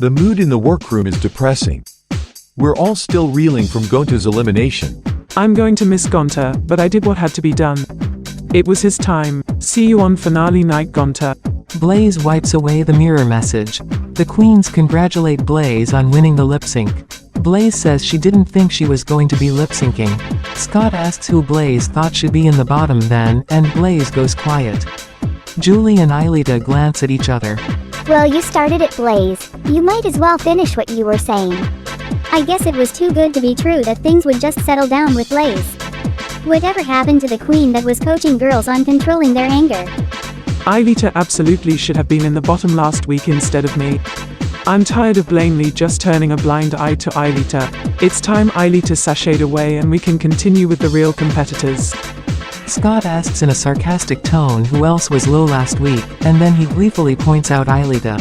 The mood in the workroom is depressing. We're all still reeling from Gonta's elimination. I'm going to miss Gonta, but I did what had to be done. It was his time. See you on finale night, Gonta. Blaze wipes away the mirror message. The queens congratulate Blaze on winning the lip sync. Blaze says she didn't think she was going to be lip syncing. Scott asks who Blaze thought should be in the bottom then, and Blaze goes quiet. Julie and Aelita glance at each other. Well, you started it, Blaze. You might as well finish what you were saying. I guess it was too good to be true that things would just settle down with Blaze. Whatever happened to the queen that was coaching girls on controlling their anger? Aelita absolutely should have been in the bottom last week instead of me. I'm tired of Blaney just turning a blind eye to Aelita. It's time Aelita sashayed away and we can continue with the real competitors. Scott asks in a sarcastic tone who else was low last week, and then he gleefully points out Aelita.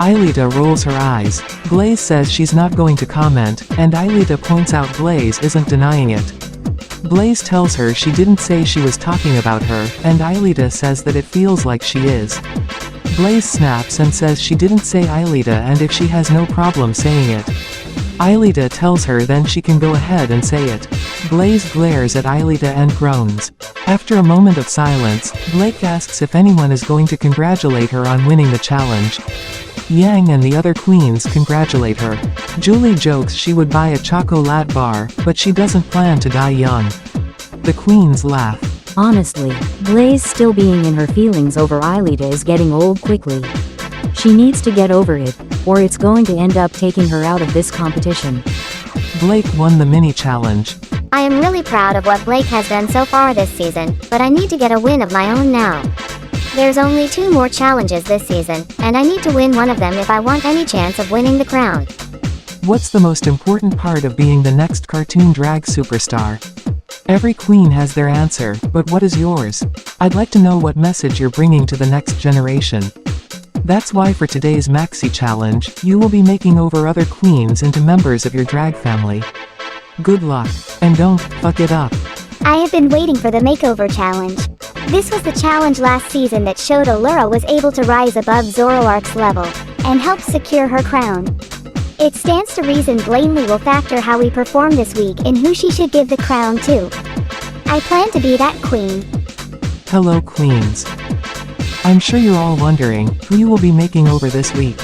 Aelita rolls her eyes. Blaze says she's not going to comment, and Aelita points out Blaze isn't denying it. Blaze tells her she didn't say she was talking about her, and Aelita says that it feels like she is. Blaze snaps and says she didn't say Aelita and if she has no problem saying it. Aelita tells her then she can go ahead and say it. Blaze glares at Aelita and groans. After a moment of silence, Blake asks if anyone is going to congratulate her on winning the challenge. Yang and the other queens congratulate her. Julie jokes she would buy a chocolate bar, but she doesn't plan to die young. The queens laugh. Honestly, Blaze still being in her feelings over Aelita is getting old quickly. She needs to get over it, or it's going to end up taking her out of this competition. Blake won the mini challenge. I am really proud of what Blake has done so far this season, but I need to get a win of my own now. There's only 2 more challenges this season, and I need to win one of them if I want any chance of winning the crown. What's the most important part of being the next cartoon drag superstar? Every queen has their answer, but what is yours? I'd like to know what message you're bringing to the next generation. That's why for today's Maxi Challenge, you will be making over other queens into members of your drag family. Good luck, and don't fuck it up. I have been waiting for the makeover challenge. This was the challenge last season that showed Allura was able to rise above Zoroark's level, and help secure her crown. It stands to reason Blaney will factor how we perform this week in who she should give the crown to. I plan to be that queen. Hello queens. I'm sure you're all wondering who you will be making over this week.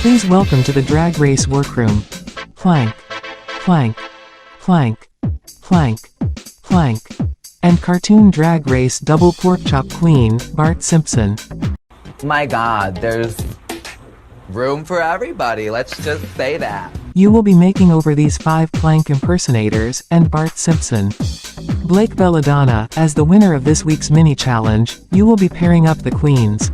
Please welcome to the Drag Race Workroom. Plank, Plank, Plank, Plank, Plank, and Cartoon Drag Race Double Pork Chop Queen, Bart Simpson. My God, there's room for everybody, let's just say that. You will be making over these 5 Plank impersonators, and Bart Simpson. Blake Belladonna, as the winner of this week's mini-challenge, you will be pairing up the queens.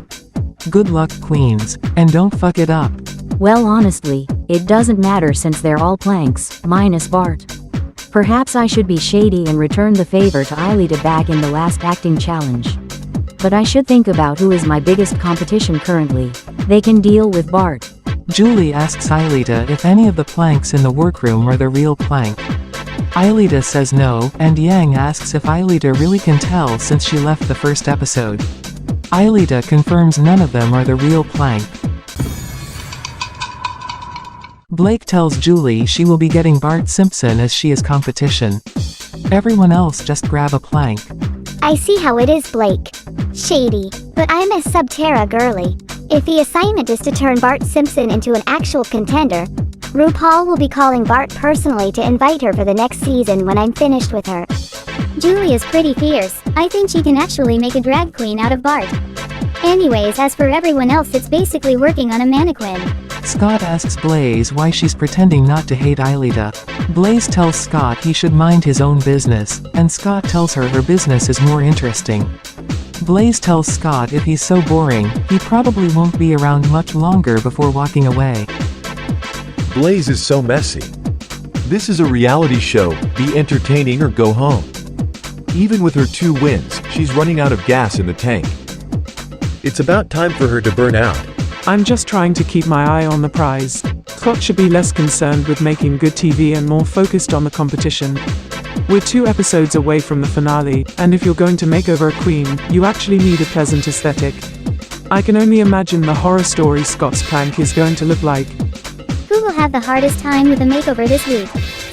Good luck queens, and don't fuck it up. Well, honestly, it doesn't matter since they're all planks, minus Bart. Perhaps I should be shady and return the favor to Aelita back in the last acting challenge. But I should think about who is my biggest competition currently. They can deal with Bart. Julie asks Aelita if any of the planks in the workroom are the real plank. Aelita says no, and Yang asks if Aelita really can tell since she left the first episode. Aelita confirms none of them are the real plank. Blake tells Julie she will be getting Bart Simpson as she is competition. Everyone else just grab a plank. I see how it is, Blake. Shady, but I'm a Subterra girly. If the assignment is to turn Bart Simpson into an actual contender, RuPaul will be calling Bart personally to invite her for the next season when I'm finished with her. Julie is pretty fierce. I think she can actually make a drag queen out of Bart. Anyways, as for everyone else, it's basically working on a mannequin. Scott asks Blaze why she's pretending not to hate Aelita. Blaze tells Scott he should mind his own business, and Scott tells her her business is more interesting. Blaze tells Scott if he's so boring, he probably won't be around much longer before walking away. Blaze is so messy. This is a reality show, be entertaining or go home. Even with her 2 wins, she's running out of gas in the tank. It's about time for her to burn out. I'm just trying to keep my eye on the prize. Scott should be less concerned with making good TV and more focused on the competition. We're 2 episodes away from the finale, and if you're going to make over a queen, you actually need a pleasant aesthetic. I can only imagine the horror story Scott's plank is going to look like. Who will have the hardest time with the makeover this week?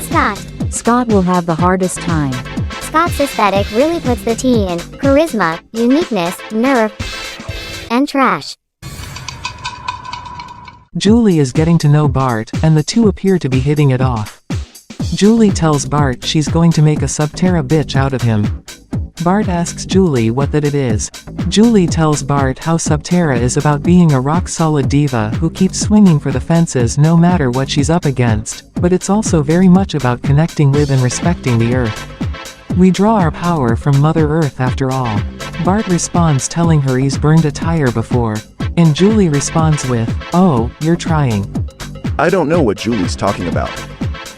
Scott. Scott will have the hardest time. Scott's aesthetic really puts the T in charisma, uniqueness, nerve, and trash. Julie is getting to know Bart, and the two appear to be hitting it off. Julie tells Bart she's going to make a Subterra bitch out of him. Bart asks Julie what that it is. Julie tells Bart how Subterra is about being a rock-solid diva who keeps swinging for the fences no matter what she's up against, but it's also very much about connecting with and respecting the Earth. We draw our power from Mother Earth after all. Bart responds telling her he's burned a tire before. And Julie responds with, "Oh, you're trying." I don't know what Julie's talking about.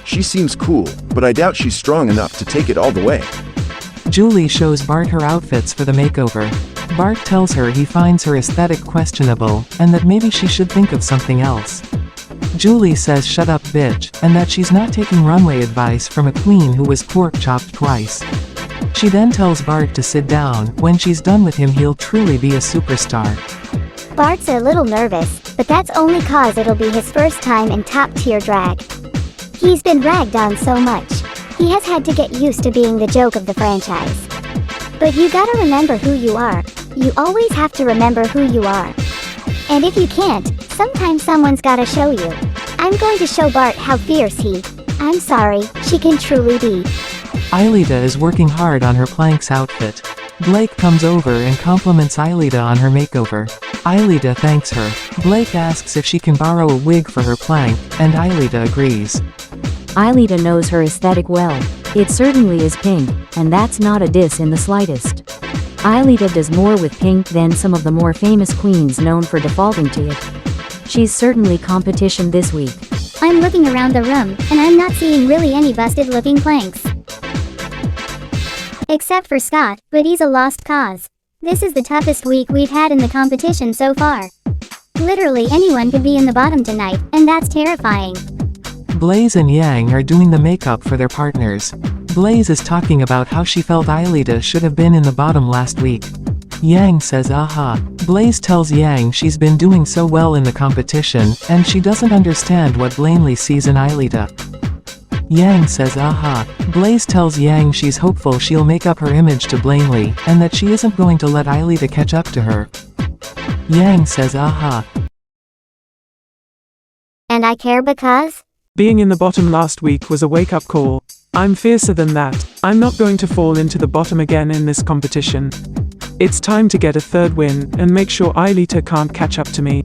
She seems cool, but I doubt she's strong enough to take it all the way. Julie shows Bart her outfits for the makeover. Bart tells her he finds her aesthetic questionable, and that maybe she should think of something else. Julie says shut up bitch, and that she's not taking runway advice from a queen who was pork chopped twice. She then tells Bart to sit down. When she's done with him he'll truly be a superstar. Bart's a little nervous, but that's only cause it'll be his first time in top-tier drag. He's been ragged on so much. He has had to get used to being the joke of the franchise. But you gotta remember who you are. You always have to remember who you are. And if you can't, sometimes someone's gotta show you. I'm going to show Bart how fierce I'm sorry, she can truly be. Aelita is working hard on her planks outfit. Blake comes over and compliments Aelita on her makeover. Aelita thanks her. Blake asks if she can borrow a wig for her plank, and Aelita agrees. Aelita knows her aesthetic well. It certainly is pink, and that's not a diss in the slightest. Aelita does more with pink than some of the more famous queens known for defaulting to it. She's certainly competition this week. I'm looking around the room, and I'm not seeing really any busted-looking planks. Except for Scott, but he's a lost cause. This is the toughest week we've had in the competition so far. Literally anyone could be in the bottom tonight, and that's terrifying. Blaze and Yang are doing the makeup for their partners. Blaze is talking about how she felt Aelita should have been in the bottom last week. Yang says aha. Blaze tells Yang she's been doing so well in the competition, and she doesn't understand what Blanley sees in Aelita. Yang says aha. Blaze tells Yang she's hopeful she'll make up her image to Blanley, and that she isn't going to let Aelita catch up to her. Yang says aha. And I care because? Being in the bottom last week was a wake-up call. I'm fiercer than that. I'm not going to fall into the bottom again in this competition. It's time to get a third win, and make sure Aelita can't catch up to me.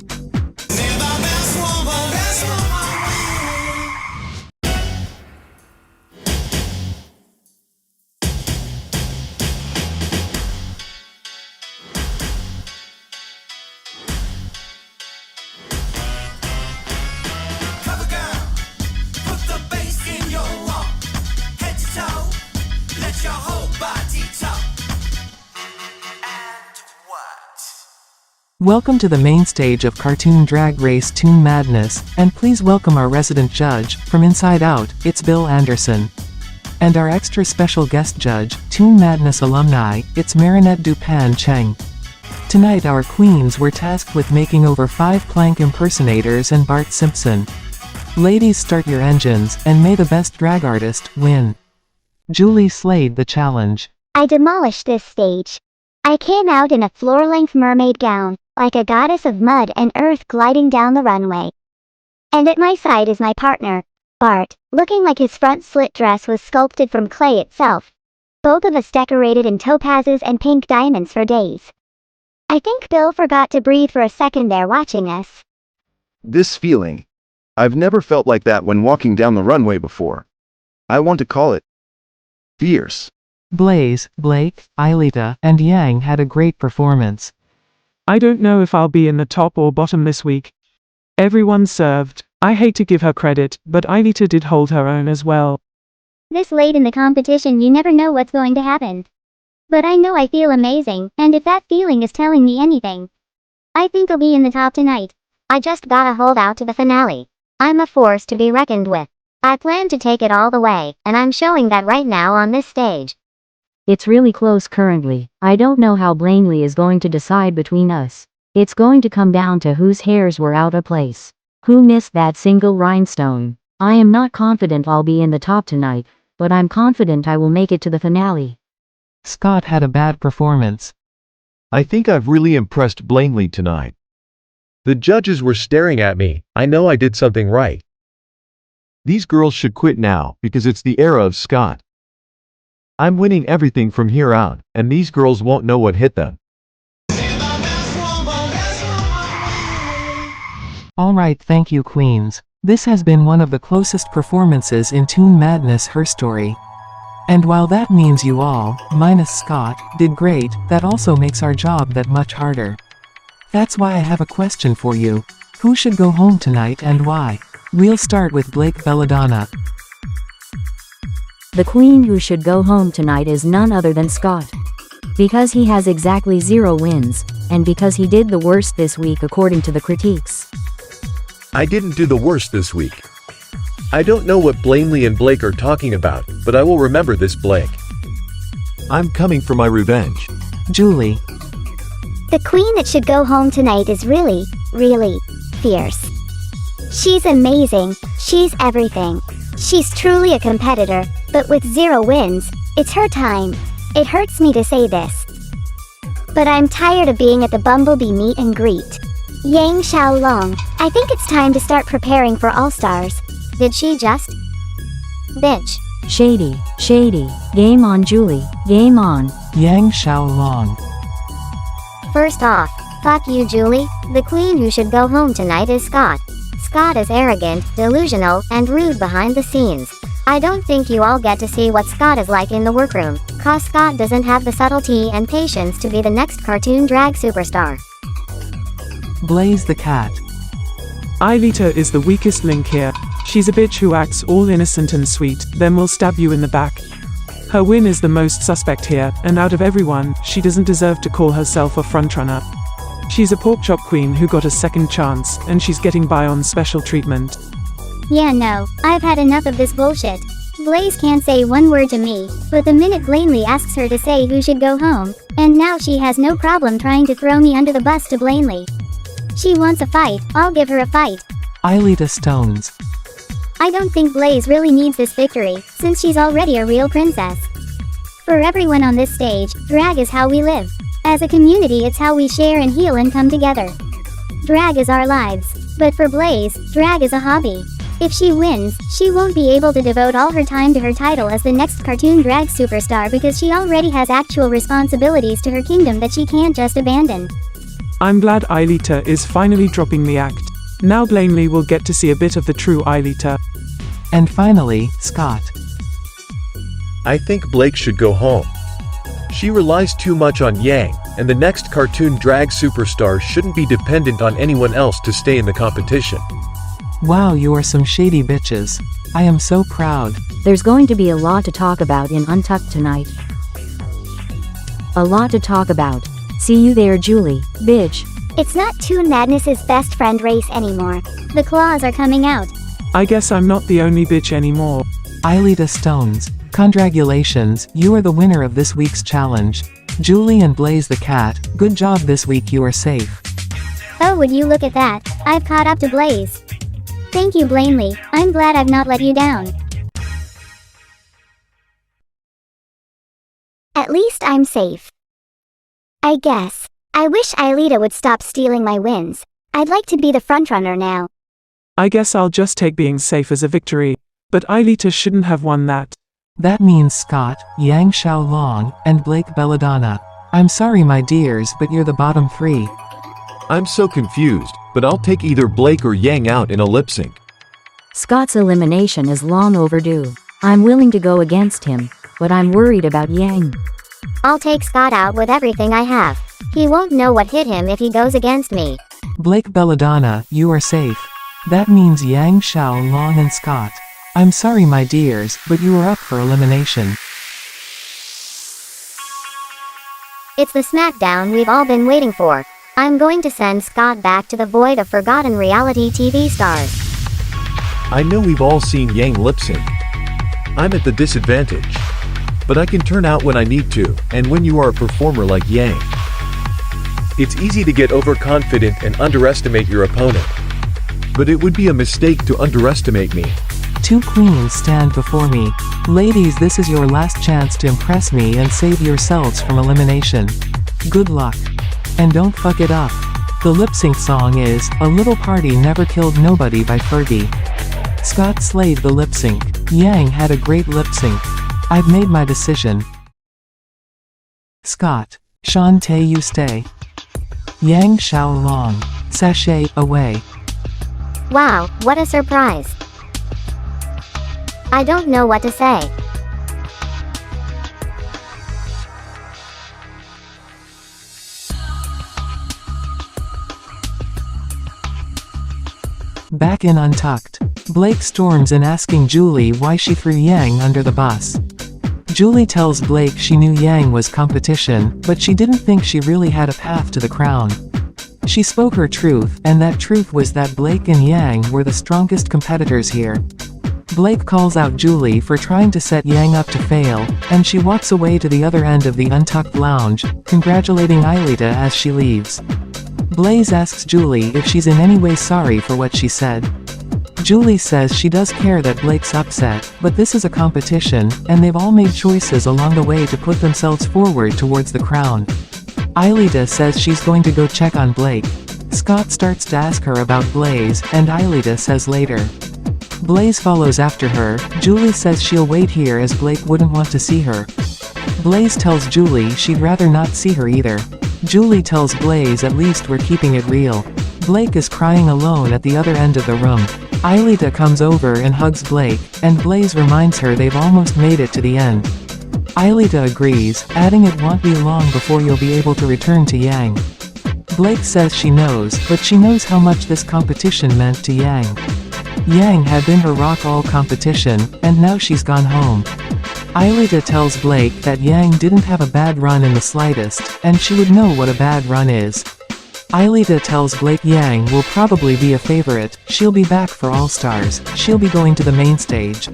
Welcome to the main stage of Cartoon Drag Race Toon Madness, and please welcome our resident judge, from Inside Out, it's Bill Anderson. And our extra special guest judge, Toon Madness alumni, it's Marinette Dupan Cheng. Tonight our queens were tasked with making over 5 plank impersonators and Bart Simpson. Ladies, start your engines, and may the best drag artist win. Julie slayed the challenge. I demolished this stage. I came out in a floor-length mermaid gown, like a goddess of mud and earth gliding down the runway. And at my side is my partner, Bart, looking like his front slit dress was sculpted from clay itself. Both of us decorated in topazes and pink diamonds for days. I think Bill forgot to breathe for a second there watching us. This feeling. I've never felt like that when walking down the runway before. I want to call it fierce. Blaze, Blake, Aelita, and Yang had a great performance. I don't know if I'll be in the top or bottom this week. Everyone served. I hate to give her credit, but Aelita did hold her own as well. This late in the competition you never know what's going to happen. But I know I feel amazing, and if that feeling is telling me anything, I think I'll be in the top tonight. I just gotta hold out to the finale. I'm a force to be reckoned with. I plan to take it all the way, and I'm showing that right now on this stage. It's really close currently. I don't know how Blanley is going to decide between us. It's going to come down to whose hairs were out of place. Who missed that single rhinestone? I am not confident I'll be in the top tonight, but I'm confident I will make it to the finale. Scott had a bad performance. I think I've really impressed Blaney tonight. The judges were staring at me. I know I did something right. These girls should quit now because it's the era of Scott. I'm winning everything from here out, and these girls won't know what hit them. Alright, thank you, queens. This has been one of the closest performances in Toon Madness Her Story. And while that means you all, minus Scott, did great, that also makes our job that much harder. That's why I have a question for you. Who should go home tonight and why? We'll start with Blake Belladonna. The queen who should go home tonight is none other than Scott. Because he has exactly 0 wins, and because he did the worst this week according to the critiques. I didn't do the worst this week. I don't know what Blaney and Blake are talking about, but I will remember this, Blake. I'm coming for my revenge. Julie. The queen that should go home tonight is really, really fierce. She's amazing, she's everything. She's truly a competitor, but with 0 wins, it's her time. It hurts me to say this, but I'm tired of being at the Bumblebee meet and greet. Yang Xiaolong, I think it's time to start preparing for All-Stars. Did she just? Bitch. Shady, shady. Game on, Julie. Game on. Yang Xiaolong. First off, fuck you, Julie. The queen who should go home tonight is Scott. Scott is arrogant, delusional, and rude behind the scenes. I don't think you all get to see what Scott is like in the workroom, cause Scott doesn't have the subtlety and patience to be the next cartoon drag superstar. Blaze the cat. Aelita is the weakest link here. She's a bitch who acts all innocent and sweet, then will stab you in the back. Her win is the most suspect here, and out of everyone, she doesn't deserve to call herself a frontrunner. She's a pork chop queen who got a second chance, and she's getting by on special treatment. Yeah, no, I've had enough of this bullshit. Blaze can't say one word to me, but the minute Blaney asks her to say who should go home, and now she has no problem trying to throw me under the bus to Blaney. She wants a fight, I'll give her a fight. Aelita Stones. I don't think Blaze really needs this victory, since she's already a real princess. For everyone on this stage, drag is how we live. As a community, it's how we share and heal and come together. Drag is our lives. But for Blaze, drag is a hobby. If she wins, she won't be able to devote all her time to her title as the next cartoon drag superstar because she already has actual responsibilities to her kingdom that she can't just abandon. I'm glad Aelita is finally dropping the act. Now Blaney will get to see a bit of the true Aelita. And finally, Scott. I think Blake should go home. She relies too much on Yang, and the next cartoon drag superstar shouldn't be dependent on anyone else to stay in the competition. Wow, you are some shady bitches. I am so proud. There's going to be a lot to talk about in Untucked tonight. A lot to talk about. See you there, Julie, bitch. It's not Toon Madness's best friend race anymore. The claws are coming out. I guess I'm not the only bitch anymore. Aelita Stones. Congratulations, you are the winner of this week's challenge. Julie and Blaze the cat, good job this week, you are safe. Oh, would you look at that, I've caught up to Blaze. Thank you, Blaney, I'm glad I've not let you down. At least I'm safe. I guess. I wish Aelita would stop stealing my wins. I'd like to be the frontrunner now. I guess I'll just take being safe as a victory. But Aelita shouldn't have won that. That means Scott, Yang Xiaolong, and Blake Belladonna. I'm sorry my dears, but you're the bottom 3. I'm so confused, but I'll take either Blake or Yang out in a lip sync. Scott's elimination is long overdue. I'm willing to go against him, but I'm worried about Yang. I'll take Scott out with everything I have. He won't know what hit him if he goes against me. Blake Belladonna, you are safe. That means Yang Xiaolong and Scott. I'm sorry my dears, but you are up for elimination. It's the smackdown we've all been waiting for. I'm going to send Scott back to the void of forgotten reality TV stars. I know we've all seen Yang lip sync. I'm at the disadvantage. But I can turn out when I need to, and when you are a performer like Yang. It's easy to get overconfident and underestimate your opponent. But it would be a mistake to underestimate me. 2 queens stand before me. Ladies, this is your last chance to impress me and save yourselves from elimination. Good luck. And don't fuck it up. The lip-sync song is "A Little Party Never Killed Nobody" by Fergie. Scott slayed the lip-sync. Yang had a great lip-sync. I've made my decision. Scott. Shantae, you stay. Yang Xiao Long. Sashay, away. Wow, what a surprise. I don't know what to say. Back in Untucked. Blake storms in asking Julie why she threw Yang under the bus. Julie tells Blake she knew Yang was competition, but she didn't think she really had a path to the crown. She spoke her truth, and that truth was that Blake and Yang were the strongest competitors here. Blake calls out Julie for trying to set Yang up to fail, and she walks away to the other end of the Untucked lounge, congratulating Aelita as she leaves. Blaze asks Julie if she's in any way sorry for what she said. Julie says she does care that Blake's upset, but this is a competition, and they've all made choices along the way to put themselves forward towards the crown. Aelita says she's going to go check on Blake. Scott starts to ask her about Blaze, and Aelita says later. Blaze follows after her. Julie says she'll wait here as Blake wouldn't want to see her. Blaze tells Julie she'd rather not see her either. Julie tells Blaze at least we're keeping it real. Blake is crying alone at the other end of the room. Aelita comes over and hugs Blake, and Blaze reminds her they've almost made it to the end. Aelita agrees, adding it won't be long before you'll be able to return to Yang. Blake says she knows, but she knows how much this competition meant to Yang. Yang had been her rock-all competition, and now she's gone home. Aelita tells Blake that Yang didn't have a bad run in the slightest, and she would know what a bad run is. Aelita tells Blake Yang will probably be a favorite, she'll be back for All-Stars, she'll be going to the main stage.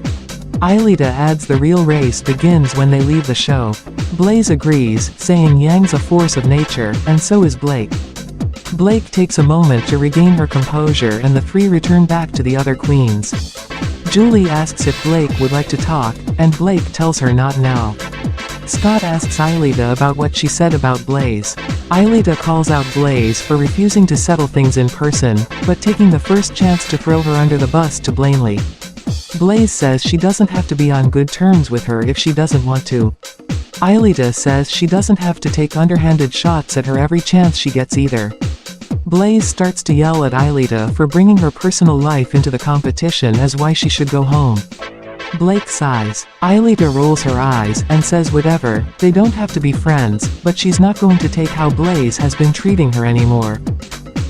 Aelita adds the real race begins when they leave the show. Blaze agrees, saying Yang's a force of nature, and so is Blake. Blake takes a moment to regain her composure and the three return back to the other queens. Julie asks if Blake would like to talk, and Blake tells her not now. Scott asks Aelita about what she said about Blaze. Aelita calls out Blaze for refusing to settle things in person, but taking the first chance to throw her under the bus to Blaney. Blaze says she doesn't have to be on good terms with her if she doesn't want to. Aelita says she doesn't have to take underhanded shots at her every chance she gets either. Blaze starts to yell at Aelita for bringing her personal life into the competition as why she should go home. Blake sighs. Aelita rolls her eyes and says whatever, they don't have to be friends, but she's not going to take how Blaze has been treating her anymore.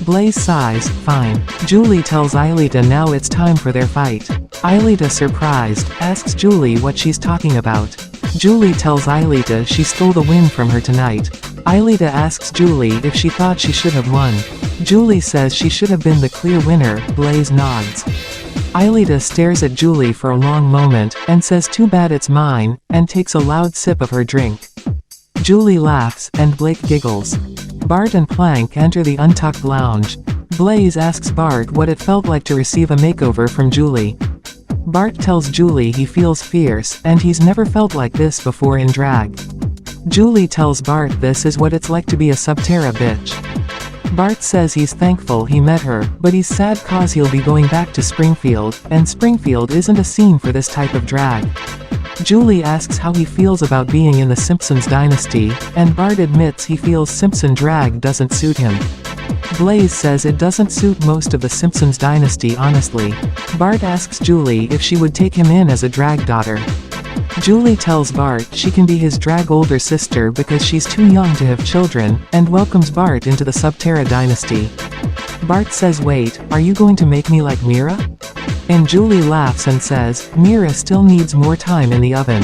Blaze sighs, fine. Julie tells Aelita now it's time for their fight. Aelita, surprised, asks Julie what she's talking about. Julie tells Aelita she stole the win from her tonight. Aelita asks Julie if she thought she should have won. Julie says she should have been the clear winner. Blaze nods. Aelita stares at Julie for a long moment, and says too bad it's mine, and takes a loud sip of her drink. Julie laughs, and Blake giggles. Bart and Plank enter the Untucked lounge. Blaze asks Bart what it felt like to receive a makeover from Julie. Bart tells Julie he feels fierce, and he's never felt like this before in drag. Julie tells Bart this is what it's like to be a Subterra bitch. Bart says he's thankful he met her, but he's sad cause he'll be going back to Springfield, and Springfield isn't a scene for this type of drag. Julie asks how he feels about being in the Simpsons dynasty, and Bart admits he feels Simpson drag doesn't suit him. Blaze says it doesn't suit most of the Simpsons dynasty honestly. Bart asks Julie if she would take him in as a drag daughter. Julie tells Bart she can be his drag older sister because she's too young to have children, and welcomes Bart into the Subterra dynasty. Bart says wait, are you going to make me like Mira? And Julie laughs and says, Mira still needs more time in the oven.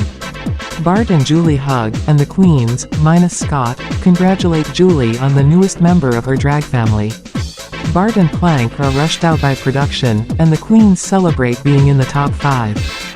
Bart and Julie hug, and the queens, minus Scott, congratulate Julie on the newest member of her drag family. Bart and Plank are rushed out by production, and the queens celebrate being in the top 5.